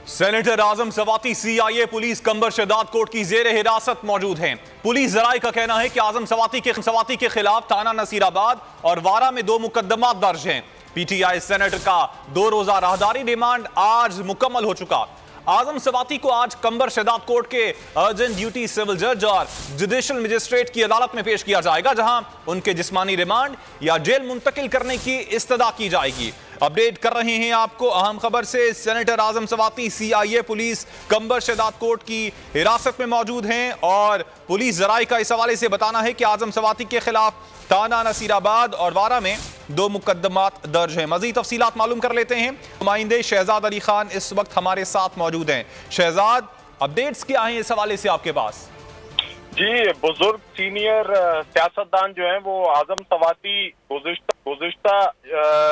Senator आजम सवाती CIA police कंबर Shahdad court की जेर हिरासत मौजूद हैं। पुलिस जराये का कहना है कि आजम सवाती के खिलाफ थाना नसीराबाद और वारा में 2 मुकदमा दर्ज हैं। पीटीआई सेनेटर का 2 रोजा राहदारी रिमांड आज मुकम्मल हो चुका। आजम सवाती को आज कंबर शहदाद कोर्ट के अर्जेंट ड्यूटी सिविल जज और जुडिशियल मजिस्ट्रेट की अदालत में पेश किया जाएगा, जहां उनके जिस्मानी रिमांड या जेल मुंतकिल करने की इस्तदा की जाएगी। अपडेट कर रहे हैं आपको अहम खबर से। सेनेटर आजम सवाती सीआईए पुलिस कंबर शहदाद कोर्ट की हिरासत में मौजूद हैं और पुलिस जराये का इस हवाले से बताना है कि आजम सवाती के खिलाफ थाना नसीराबाद और वारा में 2 मुकदमात दर्ज हैं। मजीद तफसीलात मालूम कर लेते हैं। नुमाइंदे शहजाद अली खान इस वक्त हमारे साथ मौजूद हैं। शहजाद, अपडेट्स क्या हैं इस हवाले से आपके पास? जी, बुजुर्ग सीनियर सियासतदान जो है वो आजम सवाती गुज़िश्ता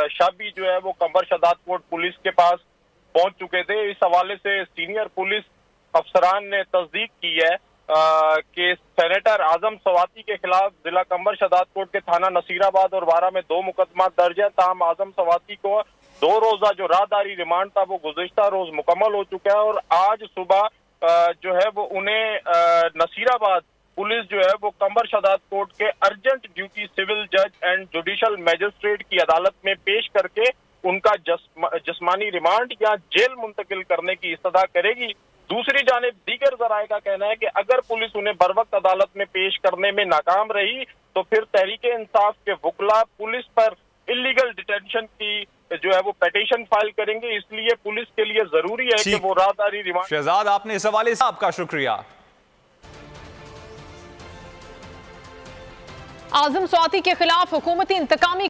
शब जो है वो कंबर शहदाद कोर्ट पुलिस के पास पहुंच चुके थे। इस हवाले से सीनियर पुलिस अफसरान ने तस्दीक की है कि सेनेटर आजम सवाती के खिलाफ जिला कंबर शहदाद कोर्ट के थाना नसीराबाद और वारा में 2 मुकदमा दर्ज है। ताहम आजम सवाती को 2 रोजा जो राहदारी रिमांड था वो गुज़िश्ता रोज मुकम्मल हो चुका है और आज सुबह जो है वो उन्हें नसीराबाद पुलिस जो है वो कंबर शहदाद कोर्ट के अर्जेंट ड्यूटी सिविल जज एंड जुडिशियल मजिस्ट्रेट की अदालत में पेश करके उनका जिस्मानी रिमांड या जेल मुंतकिल करने की इस्तदा करेगी। दूसरी जानिब दीगर जराये का कहना है कि अगर पुलिस उन्हें बर वक्त अदालत में पेश करने में नाकाम रही तो फिर तहरीके इंसाफ के वकला पुलिस पर इलीगल डिटेंशन की जो है वो पिटीशन फाइल करेंगे। इसलिए पुलिस के लिए जरूरी है कि वो राहदारी रिमांड। शहजाद, आपने इस हवाले से आपका शुक्रिया। आजम सवाती के खिलाफ हुकूमती इंतकामी